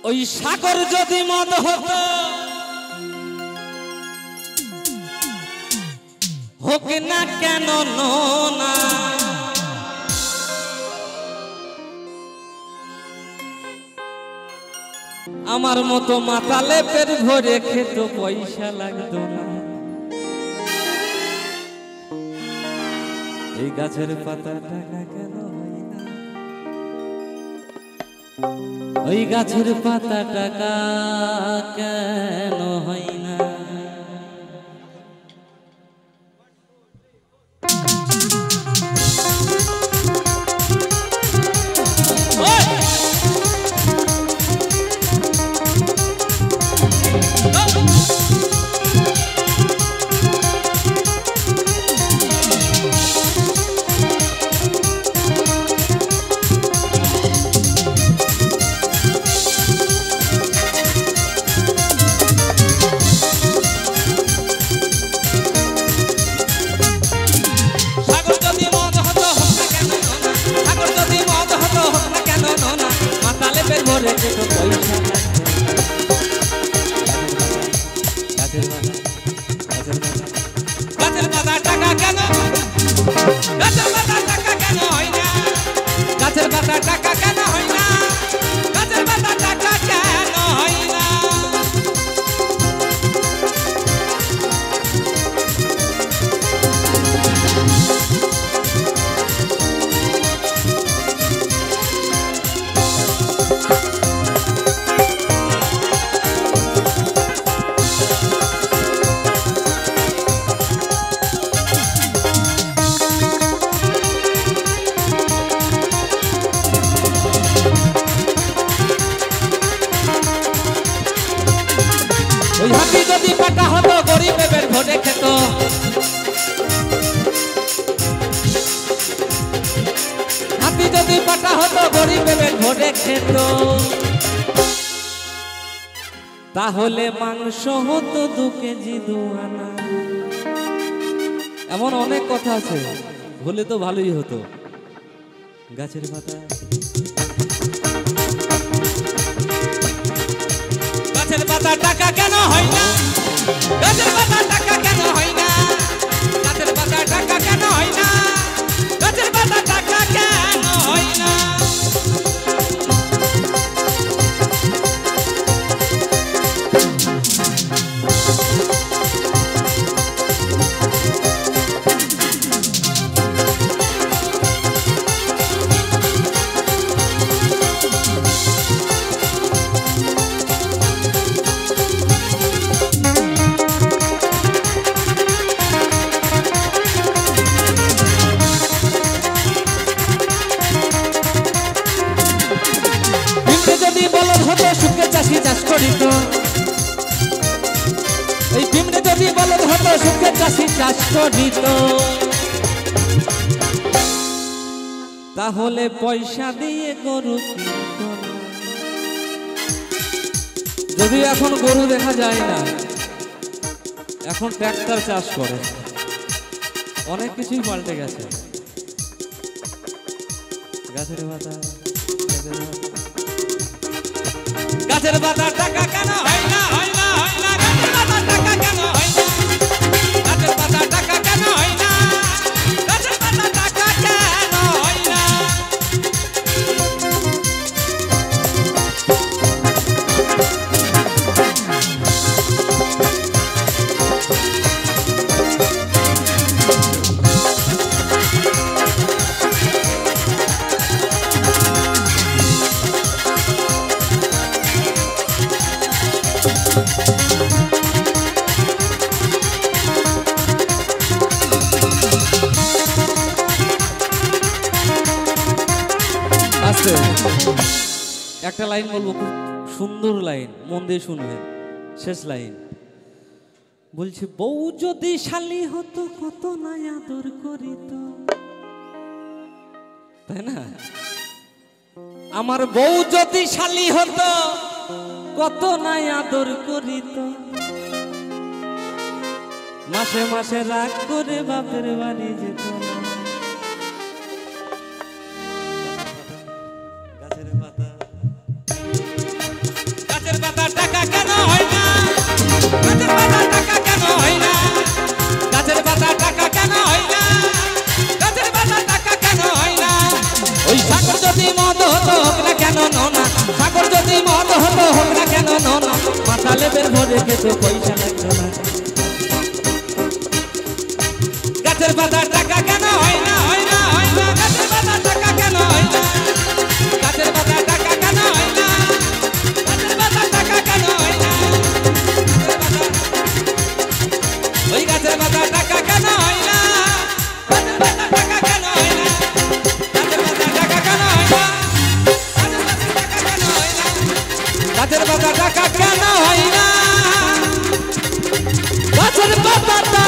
ওই সাগর যদি মদ হতো হোক না কেন না আমার মতো মাতালে পেট ভরে খেত পয়সা লাগতো না এই গাছের পাতা টাকা কেন হয় না ওই গাছের পাতা টাকা কেন হয় না হাতি যদি পাটা হতো গরিব পেট ভরে খেত হাতি যদি পাটা হতো গরিব পেট ভরে খেত তাহলে মাংস হতো 2 কেজি 2 আনা এমন অনেক কথা আছে বলে তো ভালোই হতো গাছের পাতা গাছের পাতা টাকা কেন হয় না গাছের পাতা টাকা কেন হয় না গাছের পাতা টাকা কেন হয় না গাছের পাতা টাকা কেন হয় না চাষ করিত এই পিমড়ে যদি বলদ হতো সুখে চাষি চাষ করিত তাহলে পয়সা দিয়ে গরু কিনত যদিও এখন গরু দেখা যায় না এখন ট্রাক্টর চাষ করে অনেক কিছুই পাল্টে গেছে গাছের পাতা গাছের পাতা টাকা কেন হয় না হয় না হয় না গাছের পাতা টাকা কেন হয় না গাছের পাতা টাকা কেন হয় না গাছের পাতা টাকা কেন হয় না একটা লাইন বলবো খুব সুন্দর লাইন মন দিয়ে শুনবেন শেষ লাইন বলছি বউ যদি শালি হতো কত না আদর করিত তাই না আমার বউ যদি শালি হতো কত না আদর করিত মাসে মাসে রাগ করে বাপের বাড়ি যেত না গাছের পাতা জানো না মাতালে বের ভরে খেতে পয়সা লাগতো না গাছের পাতা টাকা কেন হয় না হয় না হয় না গাছের পাতা টাকা কেন হয় না গাছের পাতা টাকা কেন হয় না গাছের পাতা টাকা কেন হয় না ওই গাছের পাতা টাকা কেন হয় না গাছের পাতা টাকা কেন হয় না গাছের পাতা টাকা কেন হয় না গাছের পাতা টাকা কেন হয় না গাছের পাতা